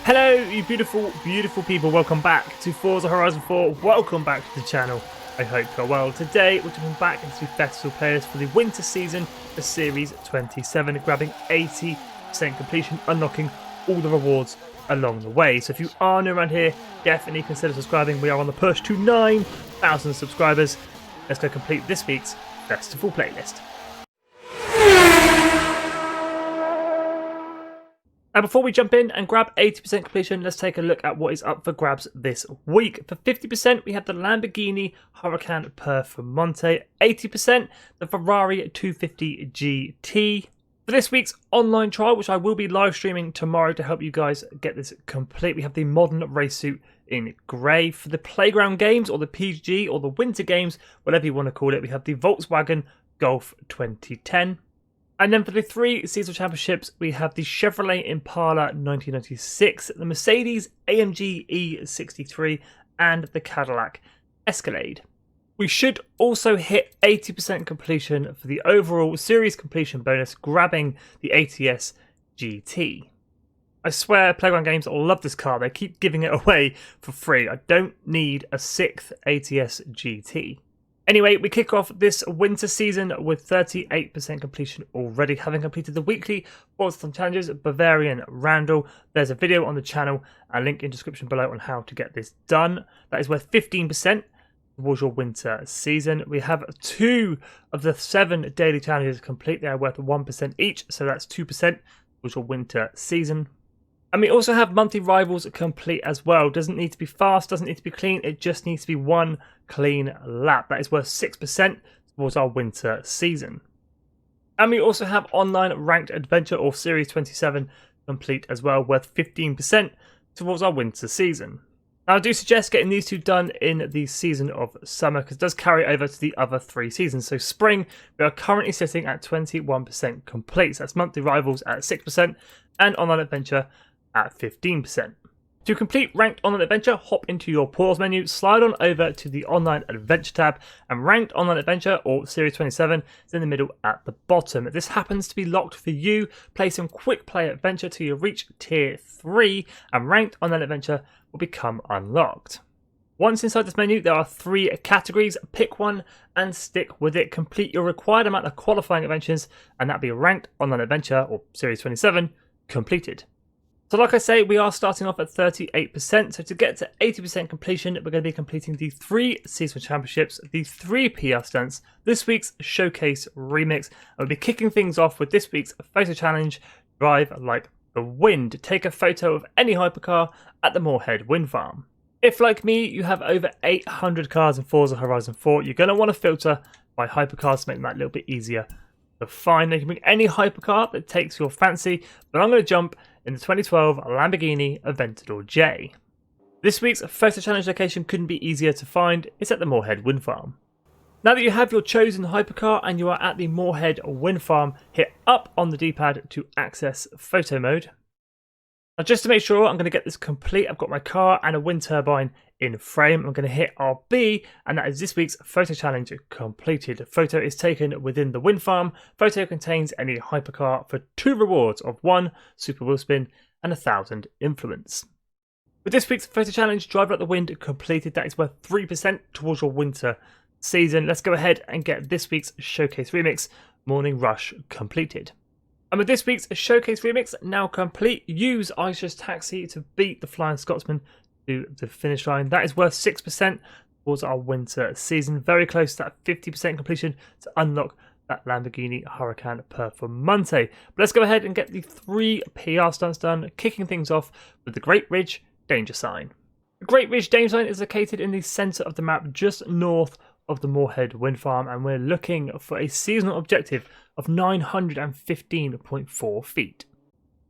Hello, you beautiful, beautiful people. Welcome back to Forza Horizon 4. Welcome back to the channel. I hope you're well. Today, we're jumping back into festival players for the winter season for Series 27, grabbing 80% completion, unlocking all the rewards along the way. So if you are new around here, definitely consider subscribing. We are on the push to 9,000 subscribers. Let's go complete this week's festival playlist. Now before we jump in and grab 80% completion, let's take a look at what is up for grabs this week. For 50%, we have the Lamborghini Huracan Performante. 80%, the Ferrari 250 GT. For this week's online trial, which I will be live streaming tomorrow to help you guys get this complete, we have the modern race suit in grey. For the playground games, or the PG, or the winter games, whatever you want to call it, we have the Volkswagen Golf 2010. And then for the three seasonal championships, we have the Chevrolet Impala 1996, the Mercedes-amg E63, and the Cadillac Escalade. We should also hit 80% completion for the overall series completion bonus, grabbing the ATS GT. I swear Playground Games love this car, they keep giving it away for free. I don't need a 6th ATS GT. Anyway, we kick off this winter season with 38% completion already, having completed the weekly FORZA challenges, Bavarian Randall. There's a video on the channel, a link in the description below on how to get this done. That is worth 15% towards your winter season. We have 2 of the 7 daily challenges complete. They are worth 1% each, so that's 2% towards your winter season. And we also have monthly rivals complete as well. Doesn't need to be fast, doesn't need to be clean, it just needs to be one clean lap. That is worth 6% towards our winter season. And we also have online ranked adventure or Series 27 complete as well, worth 15% towards our winter season. Now I do suggest getting these 2 done in the season of summer, because it does carry over to the other 3 seasons. So spring, we are currently sitting at 21% complete. So that's monthly rivals at 6% and online adventure at 15%. To complete ranked online adventure, hop into your pause menu, slide on over to the online adventure tab, and ranked online adventure or Series 27 is in the middle at the bottom. If this happens to be locked for you, play some quick play adventure till you reach tier 3 and ranked online adventure will become unlocked. Once inside this menu, there are 3 categories. Pick one and stick with it. Complete your required amount of qualifying adventures, and that'll be ranked online adventure or Series 27 completed. So like I say, we are starting off at 38%, so to get to 80% completion, we're going to be completing the 3 seasonal championships, the 3 PR stunts, this week's showcase remix, and we'll be kicking things off with this week's photo challenge, Drive Like the Wind. Take a photo of any hypercar at the Moorhead wind farm. If, like me, you have over 800 cars in Forza Horizon 4, you're going to want to filter by hypercars to make that a little bit easier to find. You can bring any hypercar that takes your fancy, but I'm going to jump in the 2012 Lamborghini Aventador J. This week's photo challenge location couldn't be easier to find. It's at the Moorhead wind farm. Now that you have your chosen hypercar and you are at the Moorhead wind farm, hit up on the D-pad to access photo mode. Now just to make sure I'm going to get this complete, I've got my car and a wind turbine in frame. I'm going to hit RB, and that is this week's photo challenge completed. Photo is taken within the wind farm. Photo contains any hypercar for 2 rewards of 1 super wheel spin and 1,000 influence. With this week's photo challenge, Drive Like the Wind completed. That is worth 3% towards your winter season. Let's go ahead and get this week's showcase remix, Morning Rush, completed. And with this week's showcase remix now complete, use Aisha's Taxi to beat the Flying Scotsman to the finish line. That is worth 6% towards our winter season. Very close to that 50% completion to unlock that Lamborghini Huracan Performante. But let's go ahead and get the 3 PR stunts done, kicking things off with the Great Ridge Danger Sign. The Great Ridge Danger Sign is located in the centre of the map, just north of the Moorhead wind farm, and we're looking for a seasonal objective of 915.4 feet.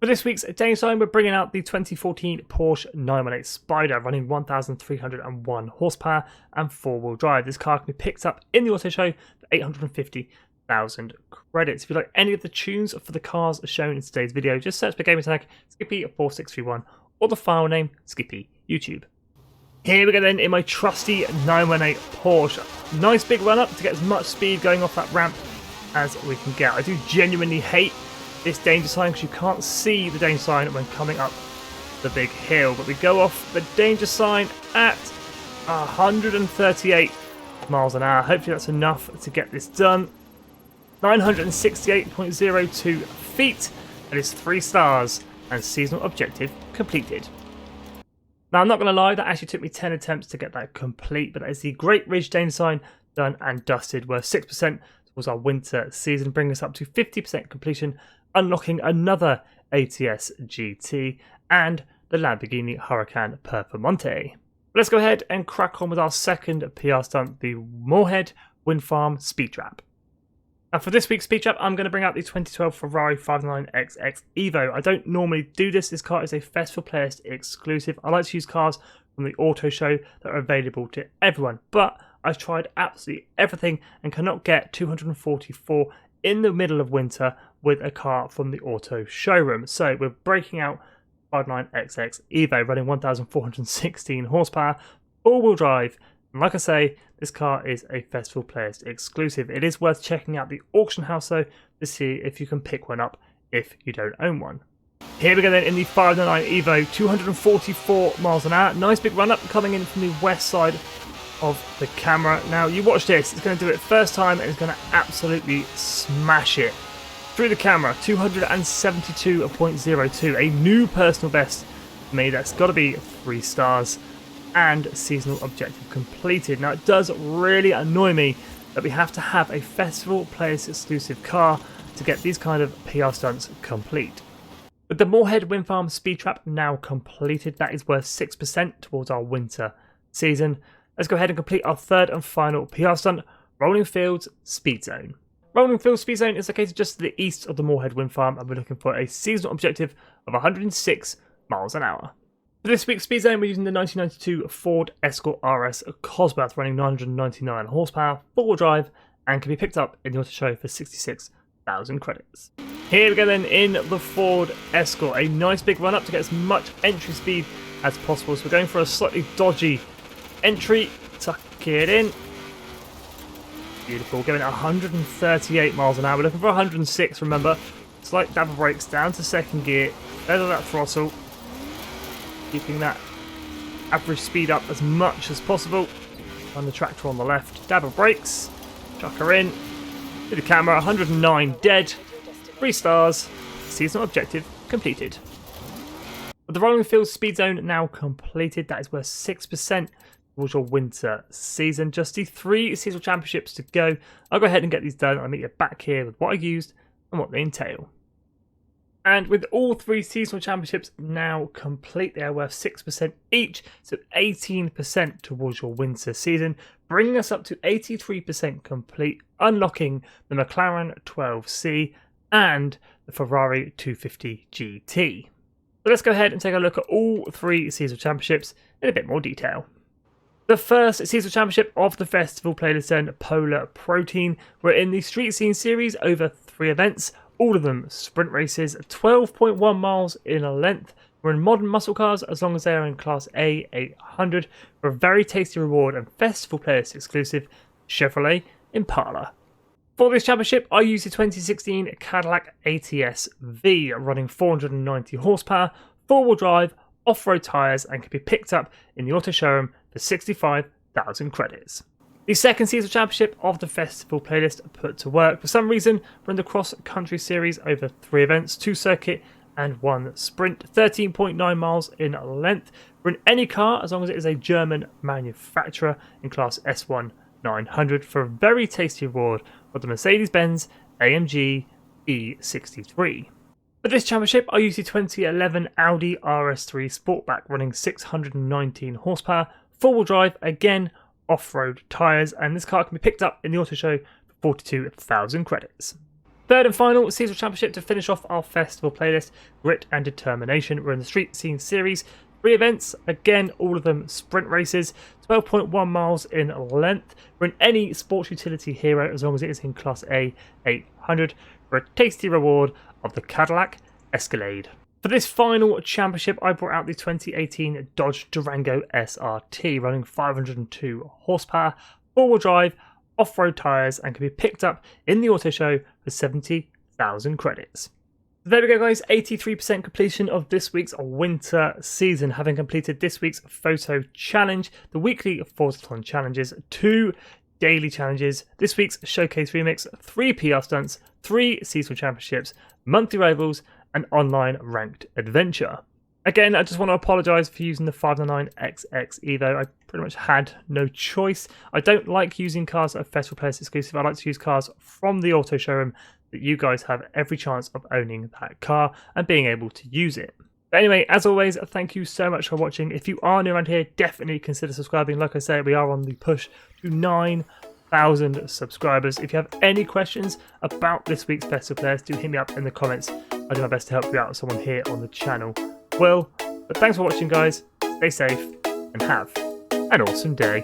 For this week's danger sign, we're bringing out the 2014 Porsche 918 Spider, running 1,301 horsepower and 4-wheel drive. This car can be picked up in the auto show for 850,000 credits. If you like any of the tunes for the cars shown in today's video, just search for gamer tag Skippy4631 or the file name Skippy YouTube. Here we go then in my trusty 918 Porsche. Nice big run up to get as much speed going off that ramp as we can get. I do genuinely hate this danger sign because you can't see the danger sign when coming up the big hill. But we go off the danger sign at 138 miles an hour. Hopefully that's enough to get this done. 968.02 feet. That is 3 stars and seasonal objective completed. Now, I'm not going to lie, that actually took me 10 attempts to get that complete, but that is the Great Ridge danger sign done and dusted. We're 6% towards our winter season, bringing us up to 50% completion, unlocking another ATS GT and the Lamborghini Huracan Performante. Let's go ahead and crack on with our second PR stunt, the Moorhead Wind Farm Speed Trap. Now for this week's speed trap, I'm going to bring out the 2012 Ferrari 509XX Evo. I don't normally do this. This car is a Festival Playlist exclusive. I like to use cars from the auto show that are available to everyone, but I've tried absolutely everything and cannot get 244 in the middle of winter with a car from the auto showroom. So we're breaking out 509XX Evo, running 1,416 horsepower, all-wheel drive. And like I say, this car is a Festival Playlist exclusive. It is worth checking out the auction house though to see if you can pick one up if you don't own one. Here we go then in the 509 Evo, 244 miles an hour. Nice big run up coming in from the west side of the camera. Now you watch this, it's going to do it first time and it's going to absolutely smash it. Through the camera, 272.02, a new personal best for me. That's got to be 3 stars. And seasonal objective completed. Now it does really annoy me that we have to have a Festival Playlist exclusive car to get these kind of PR stunts complete. With the Moorhead Wind Farm Speed Trap now completed, that is worth 6% towards our winter season. Let's go ahead and complete our third and final PR stunt, Rolling Fields Speed Zone. Rolling Fields Speed Zone is located just to the east of the Moorhead Wind Farm, and we're looking for a seasonal objective of 106 miles an hour. For this week's speed zone, we're using the 1992 Ford Escort RS Cosworth, running 999 horsepower, 4-wheel drive, and can be picked up in the auto show for 66,000 credits. Here we go then in the Ford Escort, a nice big run up to get as much entry speed as possible. So we're going for a slightly dodgy entry, tuck it in. Beautiful, going at 138 miles an hour. We're looking for 106, remember. Slight dab of brakes down to second gear, pedal that throttle. Keeping that average speed up as much as possible. On the tractor on the left, dab of brakes, chuck her in, to the camera, 109 dead, 3 stars, seasonal objective completed. With the Rolling Fields Speed Zone now completed, that is worth 6% towards your winter season. Just the 3 seasonal championships to go. I'll go ahead and get these done. I'll meet you back here with what I used and what they entail. And with all 3 seasonal championships now complete, they are worth 6% each, so 18% towards your winter season, bringing us up to 83% complete, unlocking the McLaren 12C and the Ferrari 250 GT. So let's go ahead and take a look at all 3 seasonal championships in a bit more detail. The first seasonal championship of the Festival Playlist then, Polar Protein. We're in the Street Scene Series over 3 events. All of them sprint races, 12.1 miles in length. We're in modern muscle cars as long as they are in Class A 800 for a very tasty reward and Festival Playlist exclusive Chevrolet Impala. For this championship, I used the 2016 Cadillac ATS V, running 490 horsepower, 4-wheel drive, off-road tyres, and can be picked up in the auto showroom for 65,000 credits. The second seasonal championship of the Festival Playlist put to work. For some reason, we're in the Cross Country Series over 3 events, 2 circuit and 1 sprint, 13.9 miles in length. We're in any car as long as it is a German manufacturer in Class S1 900 for a very tasty reward of the Mercedes-amg E63. For this championship, I used the 2011 Audi RS3 Sportback, running 619 horsepower, 4-wheel drive, again off-road tyres, and this car can be picked up in the auto show for 42,000 credits. Third and final seasonal championship to finish off our Festival Playlist, Grit and Determination. We're in the Street Scene Series, 3 events, again all of them sprint races, 12.1 miles in length. We're in any sports utility hero as long as it is in Class A 800 for a tasty reward of the Cadillac Escalade. For this final championship, I brought out the 2018 Dodge Durango SRT, running 502 horsepower, 4-wheel drive, off-road tyres, and can be picked up in the auto show for 70,000 credits. There we go, guys. 83% completion of this week's winter season, having completed this week's photo challenge, the weekly Forzathon challenges, 2 daily challenges, this week's showcase remix, 3 PR stunts, 3 seasonal championships, monthly rivals, and online ranked adventure. Again, I just want to apologise for using the 599XX Evo. I pretty much had no choice. I don't like using cars that are Festival Players exclusive. I like to use cars from the auto showroom that you guys have every chance of owning that car and being able to use it. But anyway, as always, thank you so much for watching. If you are new around here, definitely consider subscribing. Like I said, we are on the push to 9,000 subscribers. If you have any questions about this week's Festival Players, do hit me up in the comments. I'll do my best to help you out with someone here on the channel. Well, but thanks for watching, guys. Stay safe and have an awesome day.